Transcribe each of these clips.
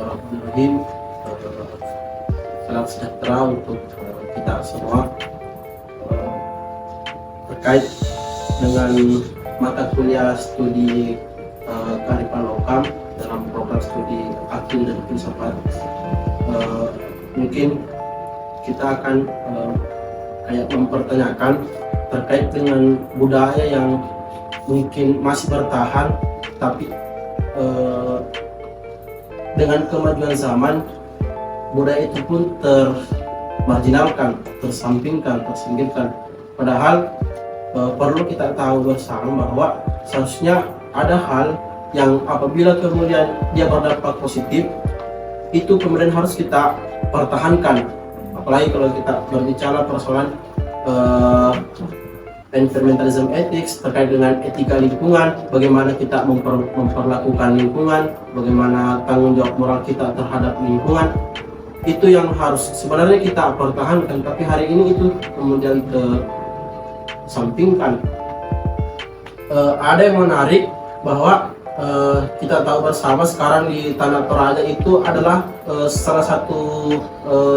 Bismillahirrahmanirrahim. Salam sejahtera untuk kita semua. Terkait dengan mata kuliah studi kearifan lokal dalam program studi Akil dan Filsafat, mungkin kita akan kayak mempertanyakan terkait dengan budaya yang mungkin masih bertahan, tapi dengan kemajuan zaman budaya itu pun termarginalkan, tersampingkan, tersingkirkan. Padahal perlu kita tahu bersama bahwa seharusnya ada hal yang apabila kemudian dia berdampak positif, itu kemudian harus kita pertahankan. Apalagi kalau kita berbicara persoalan environmentalism ethics, terkait dengan etika lingkungan, bagaimana kita memperlakukan lingkungan, bagaimana tanggung jawab moral kita terhadap lingkungan, itu yang harus sebenarnya kita pertahankan, tapi hari ini itu kemudian tersampingkan. Ada yang menarik bahwa kita tahu bersama sekarang di Tanah Toraja itu adalah salah satu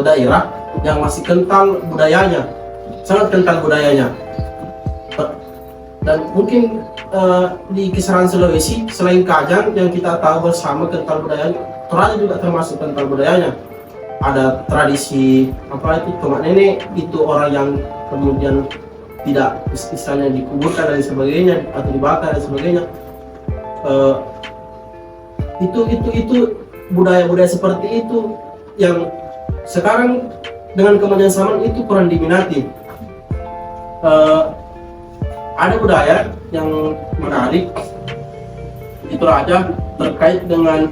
daerah yang masih kental budayanya, sangat kental budayanya. Dan mungkin di kisaran Sulawesi selain Kajang yang kita tahu bersama kental budayanya, Toraja juga termasuk kental budayanya. Ada tradisi apa itu tomat nenek, itu orang yang kemudian tidak istilahnya dikuburkan dan sebagainya atau dibakar dan sebagainya. Itu budaya-budaya seperti itu yang sekarang dengan kemajuan zaman itu kurang diminati. Ada budaya yang menarik itu aja terkait dengan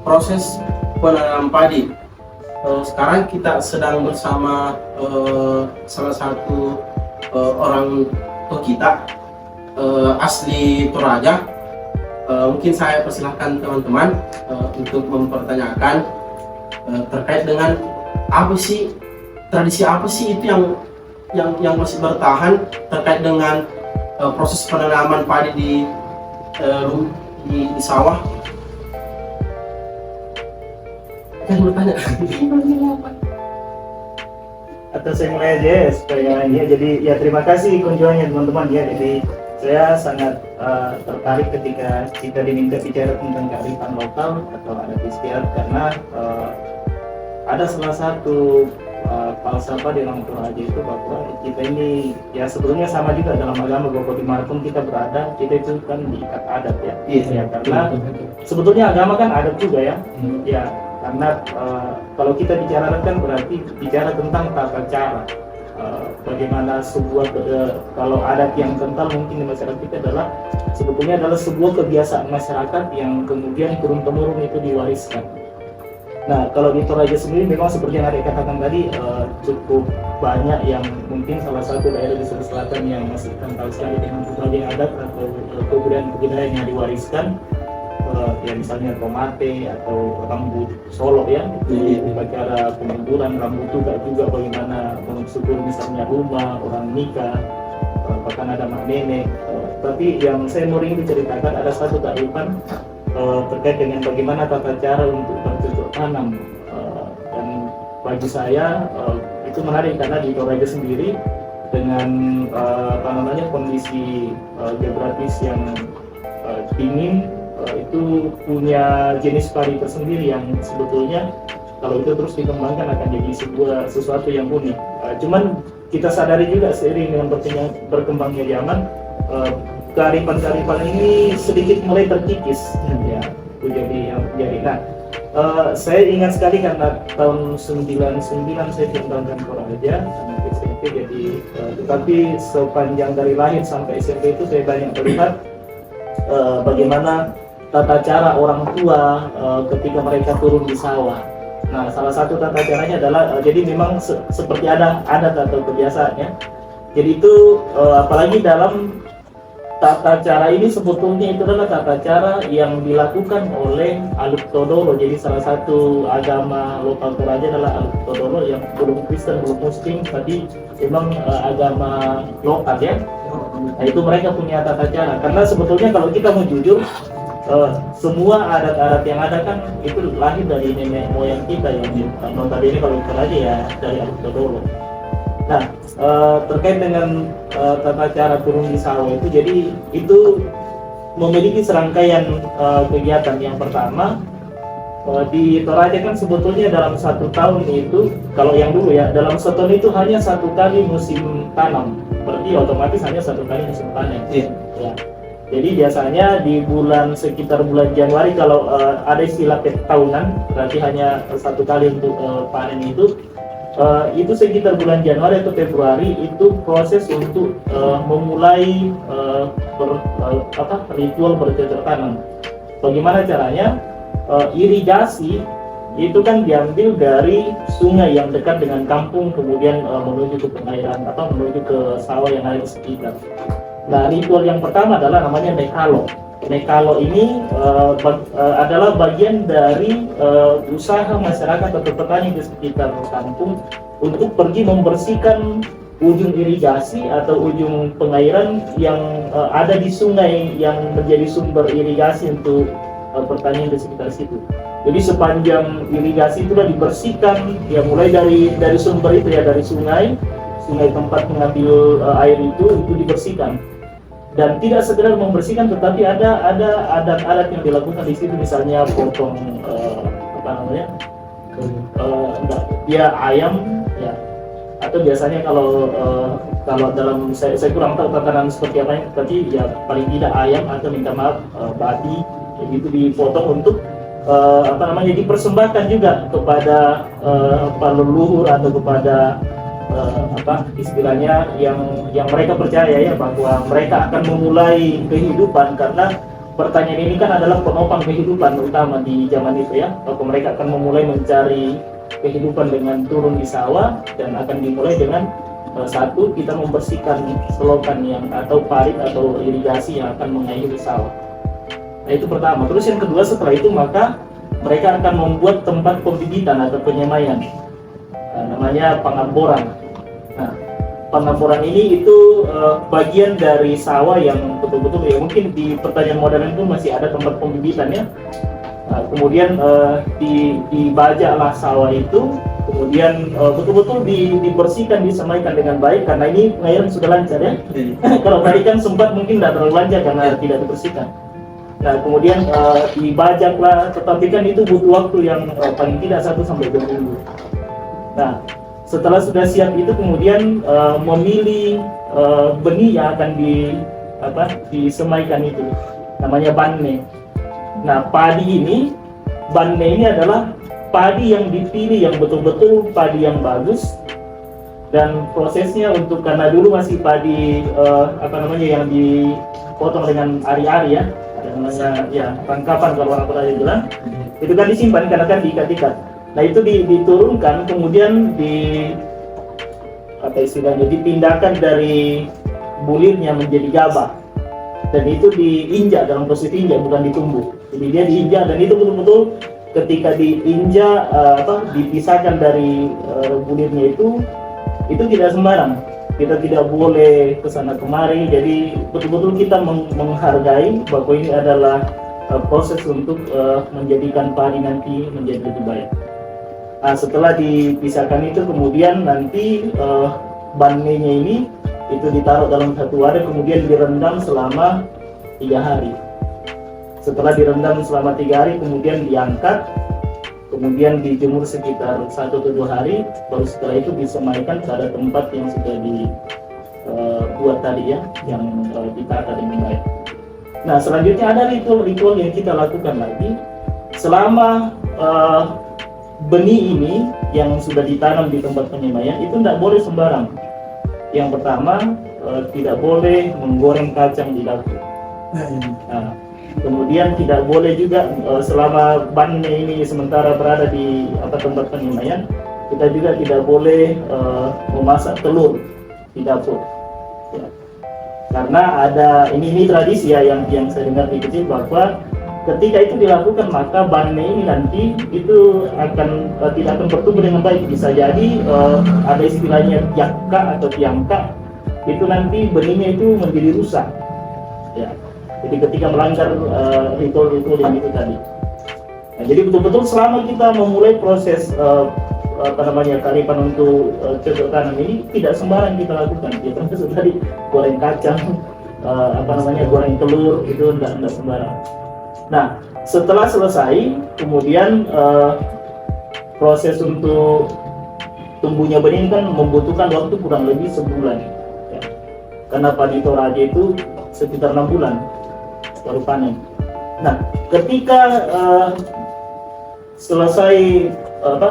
proses penanaman padi. Sekarang kita sedang bersama salah satu orang tua kita asli Toraja. Mungkin saya persilahkan teman-teman untuk mempertanyakan terkait dengan apa sih, tradisi apa sih itu yang masih bertahan terkait dengan proses penanaman padi di sawah. Kan bertanya. Atau saya mulai aja ya, supaya ya, jadi ya terima kasih kunjungannya teman-teman ya. Jadi saya sangat tertarik ketika kita diminta bicara tentang kearifan lokal atau adat istiadat, karena ada salah satu falsafah di dalam Toraja itu bahwa kita ini ya sebetulnya sama juga dalam agama, bahwa dimanapun kita berada kita itu kan diikat adat ya. Ya, karena sebetulnya agama kan adat juga ya. Ya karena kalau kita bicarakan kan berarti bicara tentang tata cara. Bagaimana sebuah kalau adat yang kental mungkin di masyarakat kita adalah sebetulnya adalah sebuah kebiasaan masyarakat yang kemudian turun temurun itu diwariskan. Nah, kalau di Toraja sendiri memang seperti yang Adik katakan tadi, cukup banyak yang mungkin salah satu daerah di Sulawesi Selatan yang masih kental sekali dengan berbagai adat atau kebudayaan yang diwariskan, ya misalnya tomate atau rambut Solo ya, di upacara penguburan rambut juga bagaimana mensyukur misalnya rumah orang nikah, bahkan ada mak nenek. Tapi yang saya mau ingin diceritakan ada satu kearifan terkait dengan bagaimana tata cara untuk bercocok tanam, dan bagi saya itu menarik karena di Toraja sendiri dengan kondisi geografis yang dingin, itu punya jenis padi tersendiri yang sebetulnya kalau itu terus dikembangkan akan jadi sesuatu yang unik. Cuman kita sadari juga seiring dengan berkembangnya zaman, kearifan-kearifan ini sedikit mulai terkikis ya, jadi nah saya ingat sekali karena tahun 99 saya tinggalkan Toraja sampai SMP, jadi tetapi sepanjang dari lahir sampai SMP itu saya banyak melihat bagaimana tata cara orang tua ketika mereka turun di sawah. Nah, salah satu tata caranya adalah jadi memang seperti ada adat atau kebiasaannya. Jadi itu apalagi dalam tata cara ini sebetulnya itu adalah tata cara yang dilakukan oleh Aluk Todolo. Jadi salah satu agama lokal Toraja adalah Aluk Todolo yang belum Kristen, belum Muslim, tapi memang agama lokal ya. Nah, itu mereka punya tata cara. Karena sebetulnya kalau kita mau jujur, semua adat-adat yang ada kan itu lahir dari nenek moyang kita yang notabene kalau kita aja ya dari Aruk Todolo. Nah, terkait dengan tata cara turun di sawah itu, jadi itu memiliki serangkaian kegiatan. Yang pertama, di Toraja kan sebetulnya dalam 1 tahun itu, kalau yang dulu ya, dalam setahun itu hanya 1 kali musim tanam, berarti otomatis hanya 1 kali musim panen. Iya. Ya. Jadi biasanya di sekitar bulan Januari kalau ada istilah tahunan, berarti hanya 1 kali untuk panen itu. Itu sekitar bulan Januari atau Februari itu proses untuk memulai ritual bercocok tanam. Bagaimana caranya? Irigasi itu kan diambil dari sungai yang dekat dengan kampung, kemudian menuju ke pengairan atau menuju ke sawah yang ada di sekitar. Nah, ritual yang pertama adalah namanya nekalo. Nekalo ini adalah bagian dari usaha masyarakat atau petani di sekitar kampung untuk pergi membersihkan ujung irigasi atau ujung pengairan yang ada di sungai yang menjadi sumber irigasi untuk pertanian di sekitar situ. Jadi sepanjang irigasi itulah dibersihkan, ya mulai dari sumber itu ya, dari sungai tempat mengambil air itu dibersihkan. Dan tidak sekedar membersihkan, tetapi ada adat-adat yang dilakukan di situ, misalnya potong dia ayam ya, atau biasanya kalau dalam saya kurang tahu tatanan seperti apa, tapi ya paling tidak ayam atau minta maaf babi itu dipotong untuk dipersembahkan juga kepada leluhur atau kepada istilahnya yang mereka percaya ya, bahwa mereka akan memulai kehidupan, karena pertanian ini kan adalah penopang kehidupan utama di zaman itu ya, bahwa mereka akan memulai mencari kehidupan dengan turun di sawah, dan akan dimulai dengan satu, kita membersihkan selokan yang atau parit atau irigasi yang akan mengairi sawah. Nah, itu pertama. Terus yang kedua, setelah itu maka mereka akan membuat tempat pembibitan atau penyemaian, namanya pengamboran. Nah, pengamboran ini itu bagian dari sawah yang betul-betul ya, mungkin di pertanian modern itu masih ada tempat pembibitan ya. Nah, kemudian dibajaklah sawah itu, kemudian betul-betul dibersihkan, disemaikan dengan baik, karena ini pengairan sudah lancar ya. Kalau tadi kan sempat mungkin tidak terlalu lancar karena tidak dibersihkan. Nah, kemudian dibajaklah, tetapi kan itu butuh waktu yang paling tidak 1-2 minggu. Nah, setelah sudah siap itu kemudian memilih benih yang akan disemaikan itu, namanya banne. Nah, banne ini adalah padi yang dipilih, yang betul-betul padi yang bagus. Dan prosesnya untuk, karena dulu masih padi yang dipotong dengan ari-ari ya, ada namanya ya rangkapan kalau orang Toraja bilang, itu kan disimpan karena kan diikat-ikat. Nah, itu diturunkan, kemudian dipindahkan dari bulirnya menjadi gabah, dan itu diinjak, dalam proses injak bukan ditumbuk. Jadi dia diinjak, dan itu betul-betul ketika diinjak dipisahkan dari bulirnya itu tidak sembarang. Kita tidak boleh kesana kemari, jadi betul-betul kita menghargai bahwa ini adalah proses untuk menjadikan padi nanti menjadi lebih baik. Nah, setelah dipisahkan itu kemudian nanti banenya ini itu ditaruh dalam satu wadah, kemudian direndam selama 3 hari. Setelah direndam selama 3 hari kemudian diangkat, kemudian dijemur sekitar 1-2 hari, baru setelah itu disemaikan pada tempat yang sudah dibuat tadi ya, yang ditata dengan baik. Nah, selanjutnya ada ritual yang kita lakukan lagi selama benih ini yang sudah ditanam di tempat penyemaian itu tidak boleh sembarang. Yang pertama, tidak boleh menggoreng kacang di dapur. Nah, kemudian tidak boleh juga selama bannya ini sementara berada di tempat penyemaian, kita juga tidak boleh memasak telur di dapur. Ya. Karena ada ini tradisi ya yang saya dengar di kecil, bahwa ketika itu dilakukan maka bannya ini nanti itu tidak akan bertumbuh dengan baik. Bisa jadi ada istilahnya yakka atau tiangka, itu nanti benihnya itu menjadi rusak. Ya. Jadi ketika melanggar ritual-ritual yang itu tadi. Nah, jadi betul-betul selama kita memulai proses kearifan untuk cocok tanam ini tidak sembarang kita lakukan. Ya, termasuk tadi goreng kacang, goreng telur itu tidak sembarang. Nah, setelah selesai, kemudian proses untuk tumbuhnya benih kan membutuhkan waktu kurang lebih sebulan. Ya. Karena padi Toraja itu sekitar 6 bulan baru panen. Nah, ketika selesai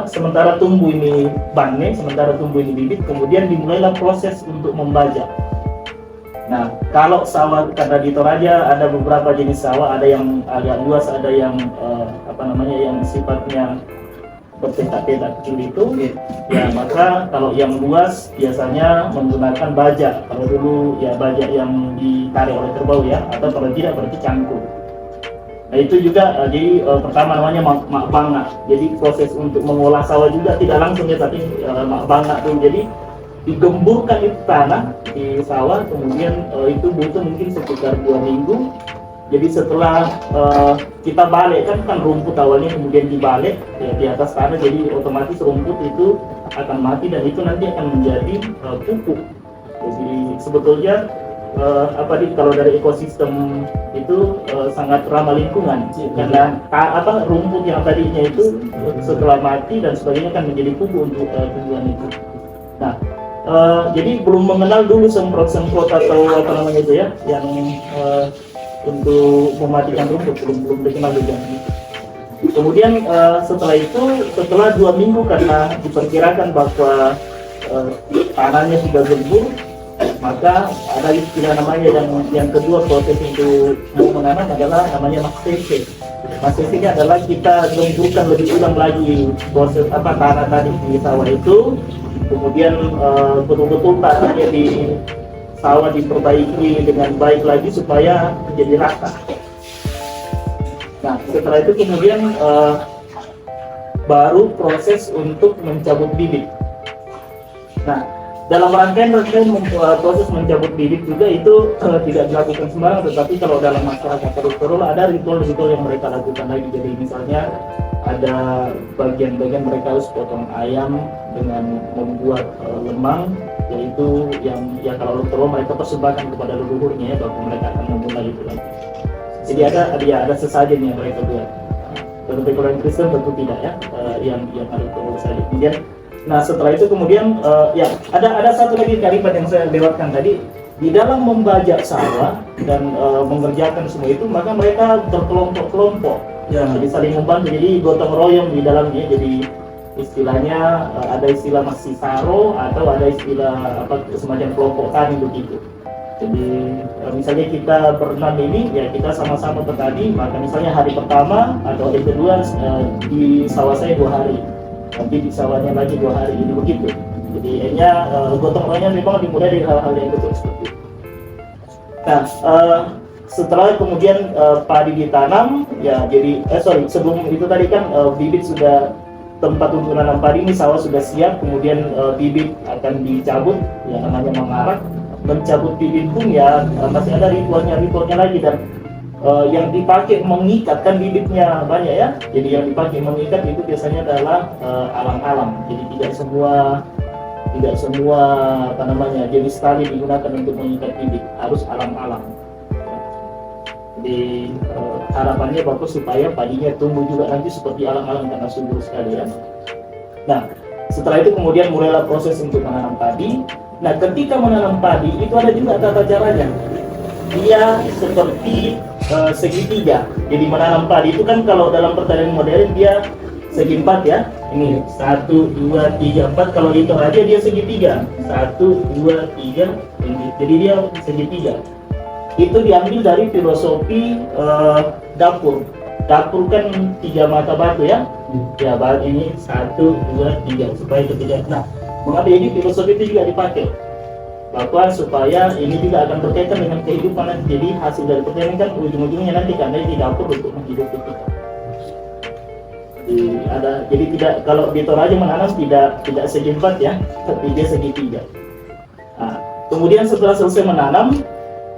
sementara tumbuh ini bane, sementara tumbuh ini bibit, kemudian dimulailah proses untuk membajak. Nah, kalau sawah karena di Toraja ada beberapa jenis sawah, ada yang agak luas, ada yang yang sifatnya berpetak-petak kecil itu, ya maka kalau yang luas biasanya menggunakan bajak. Kalau dulu ya bajak yang ditarik oleh kerbau ya, atau kalau tidak berarti cangkul. Nah itu juga jadi pertama namanya mak bangak. Jadi proses untuk mengolah sawah juga tidak langsung ya, tapi mak bangak tuh jadi digemburkan itu tanah di sawah, kemudian itu butuh mungkin sekitar 2 minggu. Jadi setelah kita balik kan rumput awalnya kemudian dibalik ya, di atas tanah, jadi otomatis rumput itu akan mati dan itu nanti akan menjadi pupuk. Jadi sebetulnya kalau dari ekosistem itu sangat ramah lingkungan karena rumput yang tadinya itu setelah mati dan sebagainya kan menjadi pupuk untuk tumbuhan itu. Nah, jadi belum mengenal dulu semprot-semprot atau itu ya yang untuk mematikan rumput belum dikenal juga. Kemudian setelah 2 minggu karena diperkirakan bahwa tanahnya sudah gembur, maka ada istilah namanya yang kedua proses untuk mau menanam adalah namanya masese. Masese adalah kita gemburkan lebih ulang lagi proses tanah tadi di sawah itu, kemudian betul-betul tanahnya di sawah diperbaiki dengan baik lagi supaya menjadi rata. Nah setelah itu kemudian baru proses untuk mencabut bibit. Nah dalam rangkaian proses mencabut bibit juga itu tidak dilakukan sembarang, tetapi kalau dalam masyarakat terus ada ritual-ritual yang mereka lakukan lagi. Jadi misalnya ada bagian-bagian mereka harus potong ayam dengan membuat lemang, yaitu yang ya kalau mereka persembahkan kepada leluhurnya ya, bahwa mereka akan memulai itu lagi. Jadi ada sesajen yang mereka buat. Tentu kalau yang Kristen tentu tidak ya, yang ada sesajen. Kemudian nah setelah itu kemudian ada satu lagi kearifan yang saya lewatkan tadi, di dalam membajak sawah dan mengerjakan semua itu, maka mereka berkelompok-kelompok ya, jadi saling membantu, jadi gotong royong di dalamnya. Jadi istilahnya ada istilah masih saro atau ada istilah semacam kelompok tani begitu. Jadi misalnya kita berenam ini ya, kita sama-sama petani, maka misalnya hari pertama atau hari kedua di sawah saya 2 hari, nanti di sawahnya lagi 2 hari, ini begitu. Jadi gotong royongnya memang dimulai dari hal-hal yang betul seperti itu. Nah setelah kemudian padi ditanam ya, jadi sebelum itu tadi kan bibit sudah, tempat untuk menanam padi ini sawah sudah siap, kemudian bibit akan dicabut ya, namanya mengarak. Mencabut bibit pun ya masih ada ritualnya lagi, dan yang dipakai mengikat kan bibitnya banyak ya, jadi yang dipakai mengikat itu biasanya adalah alang-alang. Jadi tidak semua jenis tali digunakan untuk mengikat bibit, harus alang-alang. Jadi harapannya bagus supaya padinya tumbuh juga nanti seperti alang-alang karena subur sekali ya. Nah setelah itu kemudian mulailah proses untuk menanam padi. Nah ketika menanam padi itu ada juga tata caranya. Dia seperti segitiga. Jadi menanam padi itu kan kalau dalam pertanian modern dia segi 4 ya. Ini 1, 2, 3, 4. Kalau di Toraja dia segitiga. 1, 2, 3. Jadi dia segitiga. Itu diambil dari filosofi dapur. Dapur kan 3 mata batu ya. Ya ini 1, 2, 3 supaya ketiga. Nah mengapa ini filosofi itu juga dipakai, bahwa supaya ini juga akan berkaitan dengan kehidupan nanti. Jadi hasil dari pertanian kan ujung-ujungnya nanti kan di dapur untuk menghidupi kita. Jadi tidak, kalau di Toraja menanam tidak segi 4 ya, tapi dia segi 3. Nah, kemudian setelah selesai menanam,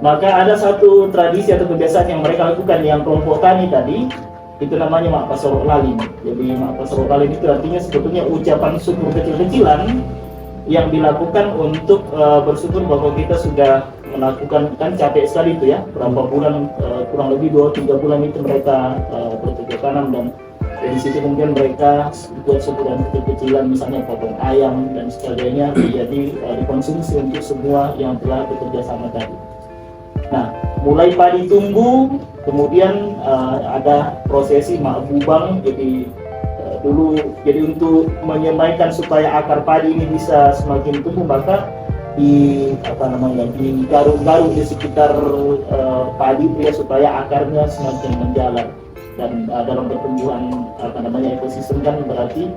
Maka ada satu tradisi atau kebiasaan yang mereka lakukan yang kelompok tani tadi, itu namanya Mak Pasorok Lalin. Jadi Mak Pasorok Lalin itu artinya sebetulnya ucapan syukur kecil-kecilan yang dilakukan untuk bersyukur bahwa kita sudah melakukan, kan capek sekali itu ya, berapa bulan, kurang lebih 2-3 bulan itu mereka bercocok tanam, dan dari situ kemudian mereka buat syukuran kecil-kecilan, misalnya potong ayam dan sebagainya, jadi dikonsumsi untuk semua yang telah bekerja sama tadi. Nah, mulai padi tumbuh, kemudian ada prosesi mak bubang. Jadi dulu, jadi untuk menyemaikan supaya akar padi ini bisa semakin tumbuh, maka di digaruk-garuk di sekitar padi itu ya, supaya akarnya semakin menjalar. Dan dalam pertumbuhan ekosistem kan berarti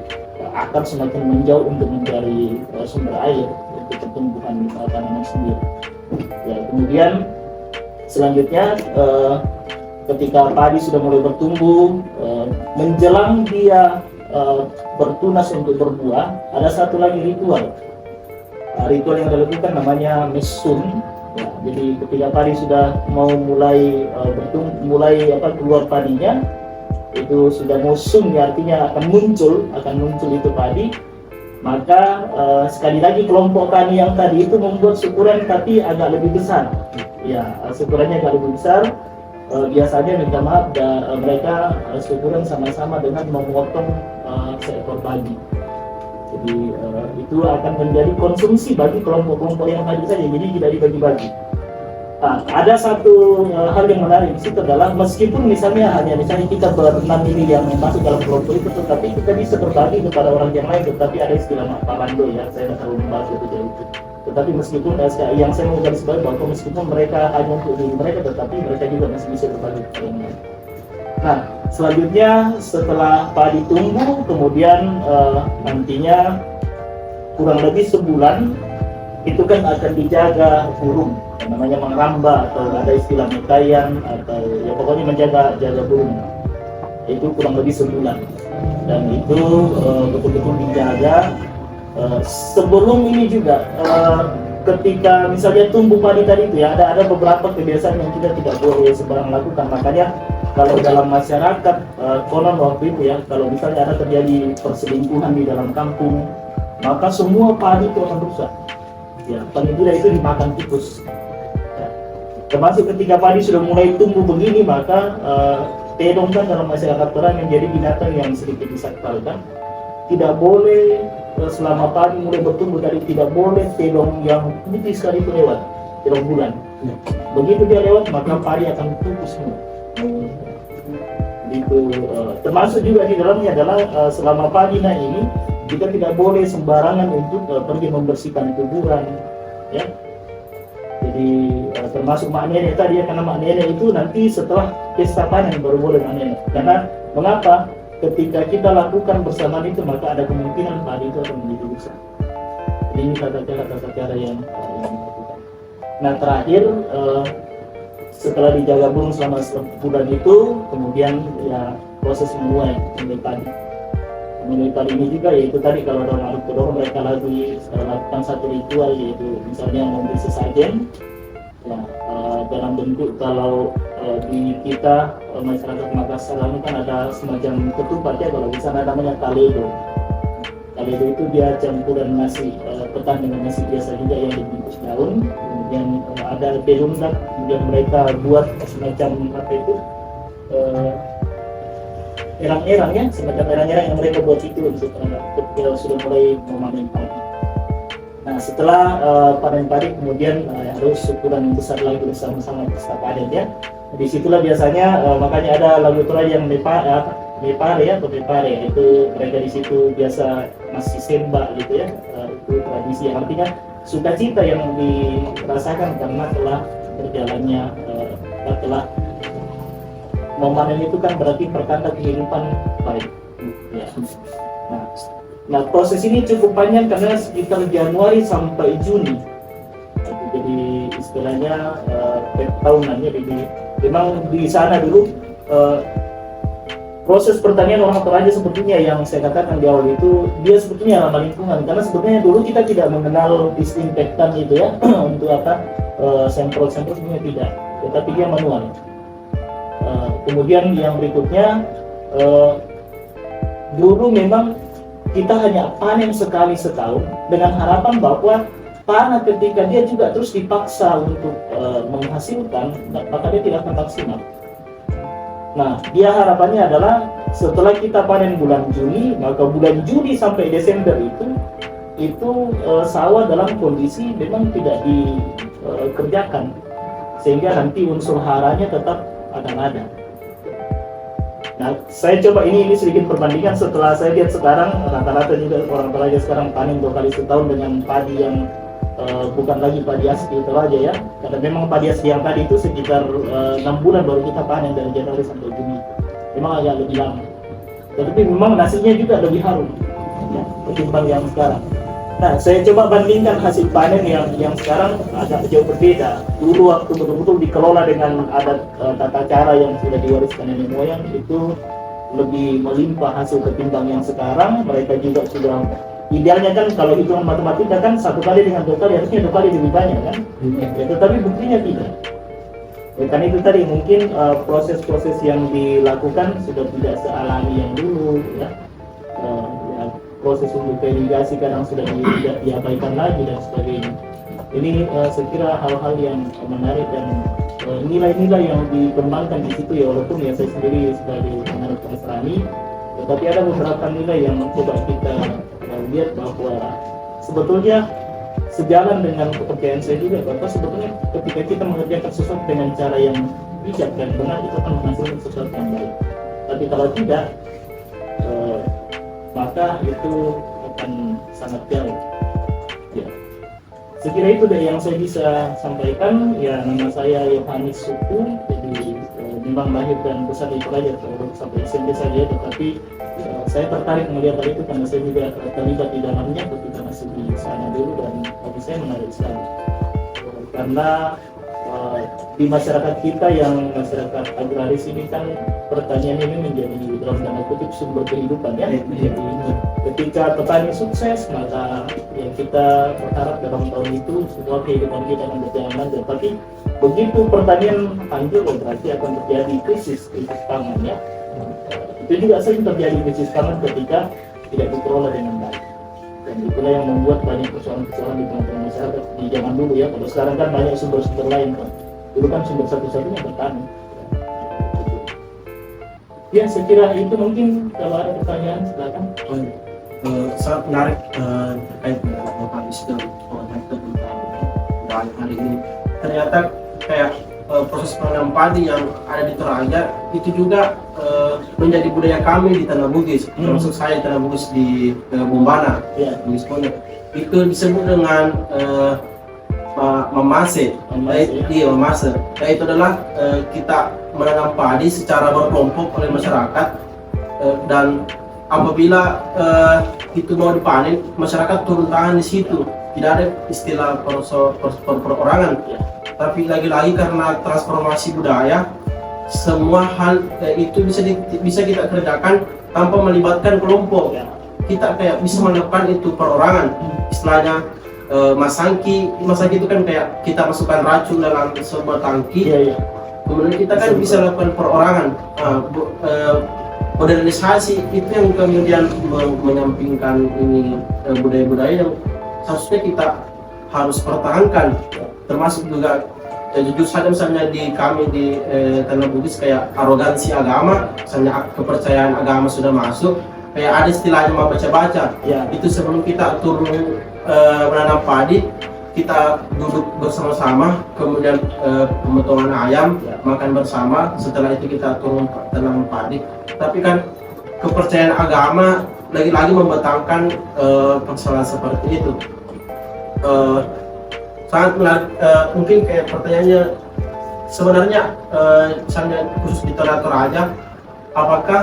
akar semakin menjauh untuk mencari sumber air untuk pertumbuhan tanaman sendiri. Ya, kemudian selanjutnya ketika padi sudah mulai bertumbuh, menjelang dia bertunas untuk berbuah, ada satu lagi ritual. Ritual yang dilakukan namanya mesun. Ya, jadi ketika padi sudah mau mulai keluar padinya, itu sudah musim, ya, artinya akan muncul itu padi. Maka sekali lagi kelompok tani yang tadi itu membuat syukuran tapi agak lebih besar. Ya, syukurannya agak lebih besar. Biasanya minta maaf, mereka syukuran sama-sama dengan memotong seekor babi. Jadi itu akan menjadi konsumsi bagi kelompok-kelompok yang tadi saja, jadi tidak dibagi-bagi. Nah, ada satu hal yang menarik di situ adalah, meskipun misalnya kita berenam ini yang masuk dalam kelompok itu, tetapi kita bisa berbagi kepada orang yang lain. Tetapi ada istilah parando, ya, saya tidak tahu membahas itu. Tetapi meskipun yang saya mau garis bawahi bahwa meskipun mereka hanya untuk diri mereka, tetapi mereka juga masih bisa berbagi kepada orang lain. Nah, selanjutnya setelah padi tumbuh, kemudian nantinya kurang lebih sebulan itu kan akan dijaga burung, namanya mengramba, atau ada istilah mekayan, atau ya pokoknya jaga burung. Itu kurang lebih sebulan, dan itu betul-betul dijaga. Sebelum ini juga ketika misalnya tumbuh padi tadi itu ya, ada beberapa kebiasaan yang kita tidak boleh sembarang lakukan. Makanya kalau dalam masyarakat konon waktu itu ya, kalau misalnya ada terjadi perselingkuhan di dalam kampung, maka semua padi itu akan rusak. Ya, paling tidak itu dimakan tikus. Ya. Termasuk ketika padi sudah mulai tumbuh begini, maka tedong kan dalam masyarakat orang yang jadi binatang yang sedikit disakral kan. Tidak boleh selama padi mulai bertumbuh tadi, tidak boleh tedong yang putih sekali itu lewat, tedong bulan. Begitu dia lewat, maka padi akan pupus semua. Itu termasuk juga di dalamnya adalah selama padi ini kita tidak boleh sembarangan untuk pergi membersihkan kuburan, ya. Jadi termasuk mak nenek tadi ya, karena mak nenek itu nanti setelah pesta panen baru boleh mak nenek. Karena mengapa? Ketika kita lakukan bersamaan itu, maka ada kemungkinan padi itu akan menjadi rusak. Jadi ini tata cara yang dilakukan. Nah, terakhir setelah dijaga burung selama sebulan itu, kemudian ya proses menuai padi. Menuai padi ini juga yaitu tadi kalau dalam Arab Kedoro mereka lakukan satu ritual, yaitu misalnya memberi sesajen. Ya, dalam bentuk kalau di kita masyarakat Makassar ini kan ada semacam ketupat ya, kalau di sana namanya kaledo. Kaledo itu dia campuran nasi ketan dengan nasi biasa juga yang dibungkus daun. Kemudian ada belundak, kemudian mereka buat semacam erang-erang ya, semacam erang-erang yang mereka buat itu untuk ketika sudah mulai memanen padi. Nah, setelah panen padi kemudian harus syukuran besar lagi bersama-sama pesta panen ya. Disitulah biasanya makanya ada lagu Toraja yang mepare ya, atau mepare itu mereka di situ biasa masih sembah gitu ya. Itu tradisi yang artinya sukacita yang dirasakan karena telah berjalannya telah memanen itu kan berarti pertanda kehidupan baik. Ya. Nah, proses ini cukup panjang karena sekitar Januari sampai Juni. Jadi istilahnya tahunannya. Jadi memang di sana dulu proses pertanian orang Toraja sebetulnya yang saya katakan di awal itu dia sebetulnya ramah lingkungan, karena sebetulnya dulu kita tidak mengenal disinfektan itu ya untuk semprot semuanya tidak, tetapi dia manual. Kemudian yang berikutnya, dulu memang kita hanya panen sekali setahun dengan harapan bahwa tanah ketika dia juga terus dipaksa untuk menghasilkan, maka dia tidak akan maksimal. Nah, dia harapannya adalah setelah kita panen bulan Juni, maka bulan Juli sampai Desember itu sawah dalam kondisi memang tidak dikerjakan, sehingga nanti unsur haranya tetap akan ada. Nah, saya coba ini sedikit perbandingan setelah saya lihat sekarang rata-rata juga orang Toraja sekarang panen 2 kali setahun dengan padi yang bukan lagi padi asli Toraja ya, karena memang padi asli yang tadi itu sekitar 6 bulan baru kita panen dari Januari sampai Juni, memang agak lebih lama, tetapi memang hasilnya juga lebih harum ya, ketimbang yang sekarang. Nah, saya coba bandingkan hasil panen yang sekarang agak jauh berbeda. Dulu waktu betul-betul dikelola dengan adat tata cara yang sudah diwariskan nenek moyang, itu lebih melimpah hasil ketimbang yang sekarang. Mereka juga sudah, idealnya kan kalau hitungan matematika kan 1 kali dengan 2 kali harusnya 2 kali lebih banyak kan, ya, tetapi buktinya tidak. Ya, kan itu tadi mungkin proses-proses yang dilakukan sudah tidak sealami yang dulu ya. Proses untuk irigasi kadang sudah diabaikan lagi dan sebagainya. Ini saya kira hal-hal yang menarik dan nilai-nilai yang dikembangkan di situ ya, walaupun ya saya sendiri sebagai penganut Nasrani, tetapi ada beberapa nilai yang mencoba kita lihat bahwa sebetulnya sejalan dengan kepercayaan saya juga, bahwa sebetulnya ketika kita mengerjakan sesuatu dengan cara yang bijak dan benar, itu akan menghasilkan sesuatu yang baik. Tapi kalau tidak, maka itu akan sangat jauh. Ya, sekira itu dari yang saya bisa sampaikan. Ya, nama saya Yohanes Suku, jadi memang lahir dan besar di Toraja sampai SMP saja, tetapi saya tertarik melihat hal itu karena saya juga terlibat di dalamnya ketika masih di sana dulu, dan bagi saya menarik sekali karena di masyarakat kita yang masyarakat agraris ini kan pertanian ini menjadi dalam tanda kutip sumber kehidupan ya. Jadi ketika petani sukses, maka ya kita berharap dalam tahun itu semua kehidupan kita akan berjalan lancar. Tapi begitu pertanian hancur, berarti akan terjadi krisis pangan ya. Itu juga sering terjadi krisis pangan ketika tidak dikelola dengan baik. Dan itulah yang membuat banyak persoalan-persoalan di tengah-tengah masyarakat di zaman dulu ya. Kalau sekarang kan banyak sumber-sumber lain kan. Dulu kan sumber satu-satunya bertani. Ya, saya kira itu mungkin. Kalau ada pertanyaan silakan. Sangat menarik terkait dengan Bapak Isdor tentang budaya hari ini. Ternyata kayak proses penanam padi yang ada di Toraja itu juga menjadi budaya kami di Tanah Bugis, termasuk saya di Tanah Bugis di Bombana, ya, Bugis Pondok. Itu disebut dengan memase. Iya, memase. Ya, itu adalah kita menanam padi secara berkelompok oleh masyarakat, dan apabila itu mau dipanen, masyarakat turun tangan di situ. Tidak ada istilah perorangan, tapi lagi-lagi karena transformasi budaya, semua hal itu bisa kita kerjakan tanpa melibatkan kelompok. Kita kayak bisa melakukan itu perorangan, istilahnya masangki itu kan kayak kita masukkan racun dalam sebuah tangki, kemudian kita kan bisa lakukan perorangan. Modernisasi itu yang kemudian menyampingkan ini budaya-budaya yang seharusnya kita harus pertahankan, termasuk juga jujur saja misalnya di kami di Tanah Bugis kayak arogansi agama, misalnya kepercayaan agama sudah masuk, kayak ada istilahnya mau baca-baca ya. Itu sebelum kita turun menanam padi, kita duduk bersama-sama, kemudian pemotongan ayam, makan bersama, setelah itu kita turun tanam padi. Tapi kan kepercayaan agama lagi-lagi membatangkan persoalan seperti itu. Sangat menarik. Mungkin kayak pertanyaannya sebenarnya misalnya khusus di Toraja, apakah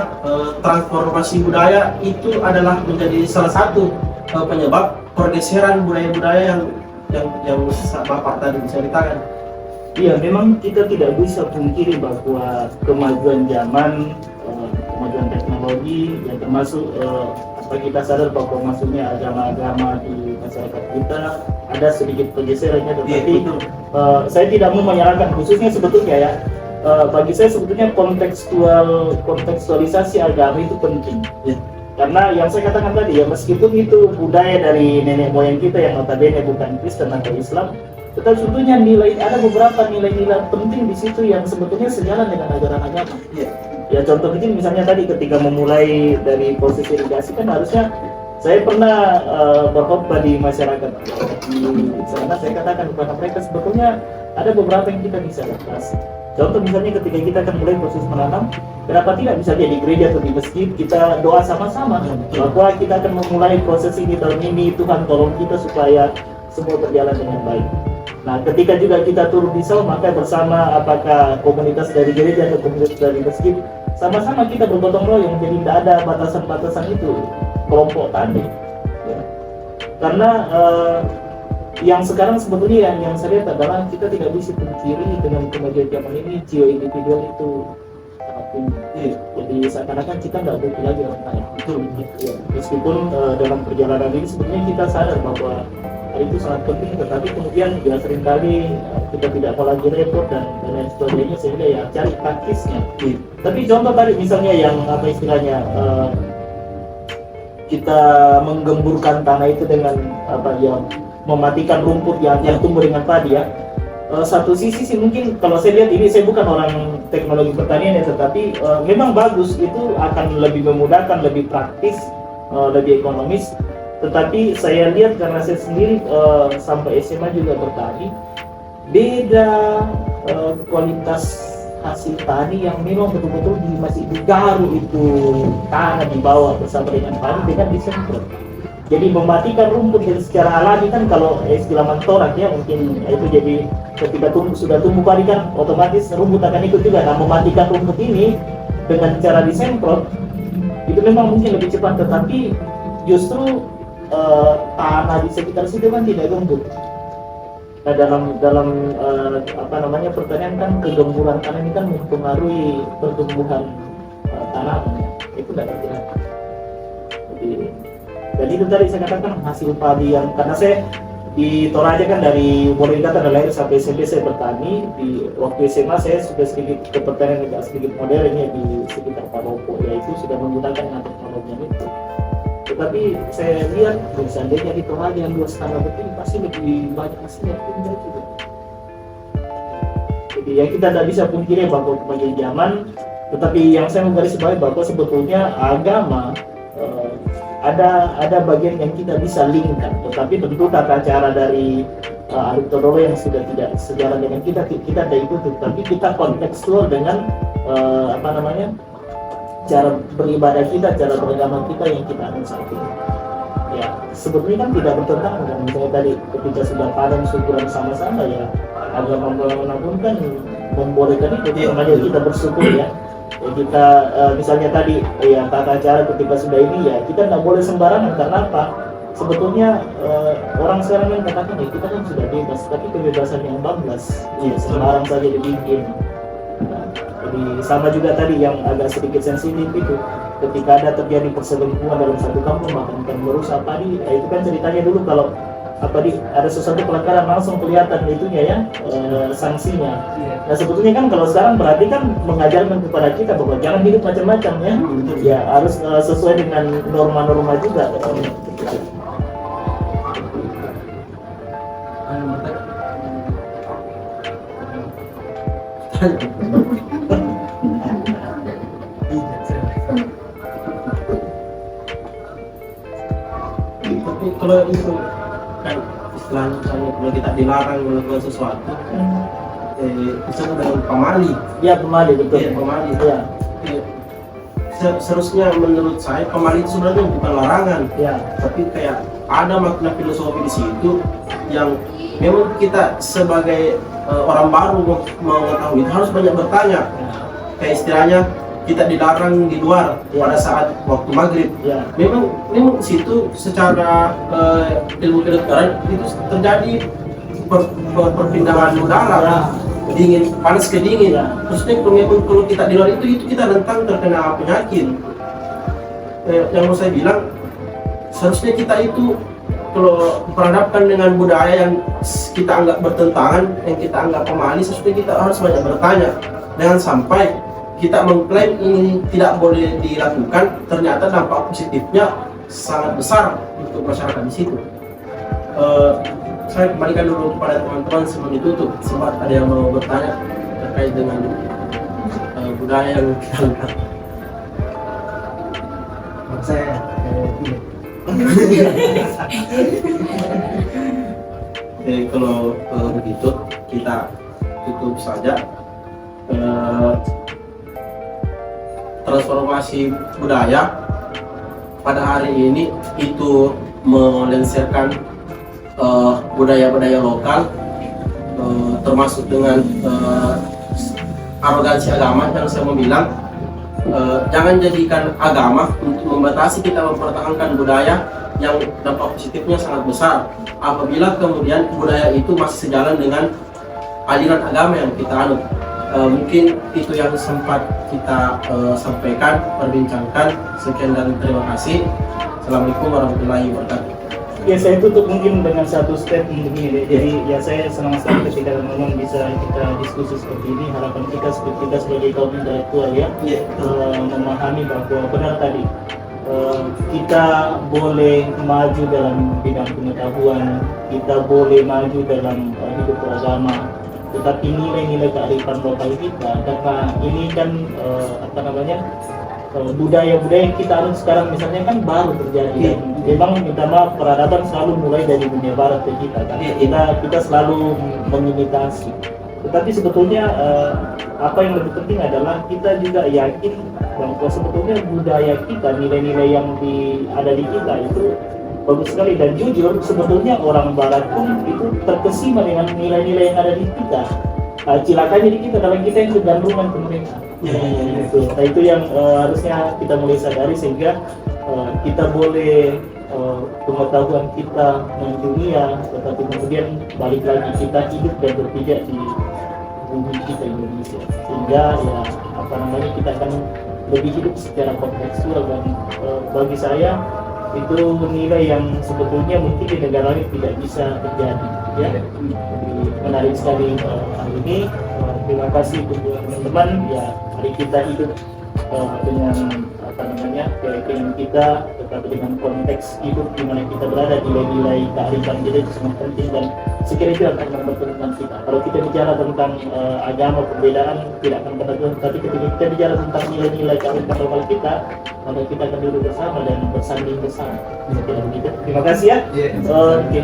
transformasi budaya itu adalah menjadi salah satu penyebab pergeseran budaya-budaya yang Bapak tadi ceritakan? Iya, memang kita tidak bisa pungkiri bahwa kemajuan zaman, kemajuan teknologi, yang termasuk supaya kita sadar bahwa maksudnya agama-agama di masyarakat kita ada sedikit pergeserannya, tetapi saya tidak mau menyalahkan, khususnya sebetulnya ya, bagi saya sebetulnya kontekstualisasi agama itu penting. Karena yang saya katakan tadi ya, meskipun itu budaya dari nenek moyang kita yang notabene bukan Kristen atau Islam, tetapi sebetulnya ada beberapa nilai-nilai penting di situ yang sebetulnya sejalan dengan ajaran agama. Ya contoh kecil misalnya tadi ketika memulai dari proses irigasi kan harusnya saya pernah berkhotbah di masyarakat di sana, saya katakan kepada mereka sebetulnya ada beberapa yang kita bisa adaptasi. Contoh misalnya ketika kita akan mulai proses menanam, kenapa tidak misalnya di gereja atau di masjid kita doa sama-sama bahwa kita akan memulai proses ini tahun ini, Tuhan tolong kita supaya semua berjalan dengan baik. Nah ketika juga kita turun di sawah, maka bersama apakah komunitas dari gereja atau komunitas dari masjid, sama-sama kita bergotong royong, jadi tidak ada batasan-batasan itu kelompok tani ya. Karena yang sekarang sebetulnya yang saya lihat adalah kita tidak bisa pungkiri dengan kemajuan zaman ini, jiwa individual itu sangat tinggi. Jadi seakan-akan kita nggak butuh lagi orang lain. Ya. Meskipun dalam perjalanan ini sebetulnya kita sadar bahwa itu sangat penting, tetapi kemudian ya seringkali kita tidak mau lagi repot dan lain sebagainya, sehingga ya cari praktisnya. Tapi contoh tadi misalnya yang apa istilahnya, kita menggemburkan tanah itu dengan apa ya, mematikan rumput yang tumbuh dengan padi ya. Satu sisi sih mungkin kalau saya lihat ini, saya bukan orang teknologi pertanian ya, tetapi memang bagus, itu akan lebih memudahkan, lebih praktis, lebih ekonomis. Tetapi saya lihat karena saya sendiri sampai SMA juga bertani, beda kualitas hasil tani yang memang betul-betul masih digaruk itu tanah di bawah bersama dengan padi dengan disemprot. Jadi mematikan rumput yang secara alami kan, kalau istilah mentorak ya mungkin itu, jadi ketika sudah tumbuh padi kan otomatis rumput akan ikut juga. Nah mematikan rumput ini dengan cara disemprot itu memang mungkin lebih cepat, tetapi justru tanah di sekitar situ kan tidak gembur. Nah dalam apa namanya pertanian kan, kegemburan tanah ini kan mempengaruhi pertumbuhan tanaman, itu tidak terkira. Jadi itu tadi saya katakan hasil padi yang, karena saya di Toraja kan dari boleh dikatakan dari lahir sampai SMP saya bertani. Di waktu SMA saya sudah sedikit ke pertanian agak sedikit modernnya di sekitar Palopo, yaitu sudah menggunakan teknologi itu. Tetapi saya lihat seandainya di Toraja yang 2,5 begini pasti lebih banyak hasilnya juga. Jadi ya kita tidak bisa pungkiri bahwa kemajuan zaman, tetapi yang saya menggarisbawahi bahwa sebetulnya agama ada bagian yang kita bisa linkkan, tetapi tentu tata cara dari Arif Todolo yang sudah tidak sejalan dengan kita tidak ikuti, tapi kita kontekstual dengan apa namanya, cara beribadah kita, cara beragama kita yang kita anut saat ini. Ya sebetulnya kan tidak bertentangan dengan misalnya tadi ketika sudah panen syukuran sama-sama ya, agama manapun kan membolehkan itu, makanya kita bersyukur ya. Ya kita misalnya tadi ya tata cara ketika sudah ini ya kita tidak boleh sembarangan. Karena apa? Sebetulnya orang sekarang kan katakan ya kita kan sudah bebas, tapi kebebasan yang bablas ya sembarang saja dibikin. Nah, jadi sama juga tadi yang agak sedikit sensitif itu, ketika ada terjadi perselingkuhan dalam satu kampung maka akan merusak padi. Itu kan ceritanya dulu kalau ada sesuatu pelanggaran langsung kelihatan itunya ya, sanksinya. Nah sebetulnya kan kalau sekarang berarti kan mengajarkan kepada kita bahwa jangan hidup macam-macam ya, ya harus sesuai dengan norma-norma juga. Tapi kalau itu kan istilahnya kalau kita dilarang melakukan sesuatu, misalnya dengan pemali. Ya pemali, betul. Ya, pemali. Ya. Seharusnya menurut saya pemali itu sebenarnya bukan larangan, Ya. tapi kayak ada makna filosofi di situ yang memang kita sebagai orang baru mengetahui harus banyak bertanya. Kayak istilahnya kita dilarang di luar pada saat waktu maghrib. Ya. Memang di situ secara ilmu kedokteran itu terjadi perpindahan udara, dingin panas ke dingin. Maksudnya kalau kita di luar itu kita rentan terkena penyakit. Yang mau saya bilang seharusnya kita itu kalau berhadapkan dengan budaya yang kita anggap bertentangan, yang kita anggap pemanis, seharusnya kita harus banyak bertanya. Jangan sampai kita mengklaim ini tidak boleh dilakukan, ternyata dampak positifnya sangat besar untuk masyarakat di situ. Saya kembalikan dulu kepada teman-teman sebelum ditutup, sempat ada yang mau bertanya terkait dengan budaya yang kita lihat. Saya Jadi kalau begitu kita tutup saja. Transformasi budaya pada hari ini itu melengsarkan budaya-budaya lokal, termasuk dengan arogansi agama yang saya mau bilang. Jangan jadikan agama untuk membatasi kita mempertahankan budaya yang dampak positifnya sangat besar apabila kemudian budaya itu masih sejalan dengan aliran agama yang kita anut. Mungkin itu yang sempat kita sampaikan, perbincangkan. Sekian dan terima kasih. Assalamualaikum warahmatullahi wabarakatuh. ya, saya tutup mungkin dengan satu statement begini. Jadi ya saya senang sekali ketika memang bisa kita diskusi seperti ini. Harapan kita sebagai kaum intelektual ya, memahami bahwa benar tadi kita boleh maju dalam bidang pengetahuan, kita boleh maju dalam hidup beragama, tetapi nilai-nilai kearifan lokal kita, karena ini kan budaya-budaya yang kita harus sekarang misalnya kan baru terjadi. Memang minta maaf, peradaban selalu mulai dari dunia barat ke kita kan. Kita selalu mengimitasi. Tetapi sebetulnya apa yang lebih penting adalah kita juga yakin bahwa sebetulnya budaya kita, nilai-nilai yang ada di kita itu bagus sekali, dan jujur sebetulnya orang barat pun itu terkesima dengan nilai-nilai yang ada di kita. Cilakanya di kita adalah kita yang kegantungan ke mereka. Itu yang harusnya kita mulai sadari, sehingga kita boleh pengetahuan kita mendunia, tetapi kemudian balik lagi kita hidup dan berpijak di bumi kita Indonesia, sehingga kita akan lebih hidup secara kontekstual. Dan bagi saya itu nilai yang sebetulnya mungkin di negara lain tidak bisa terjadi ya. Jadi menarik sekali hari ini. Terima kasih untuk teman-teman ya. Mari kita hidup dengan keyakinan kita, tetapi dengan konteks hidup di mana kita berada, nilai-nilai kearifan kita itu sangat penting, dan sekiranya itu akan mempertemukan kita. Kalau kita bicara tentang agama, perbedaan tidak akan bertemu, tapi ketika kita bicara tentang nilai-nilai kearifan lokal kita, maka kita akan duduk bersama dan bersanding bersama. Terima kasih ya. Oke.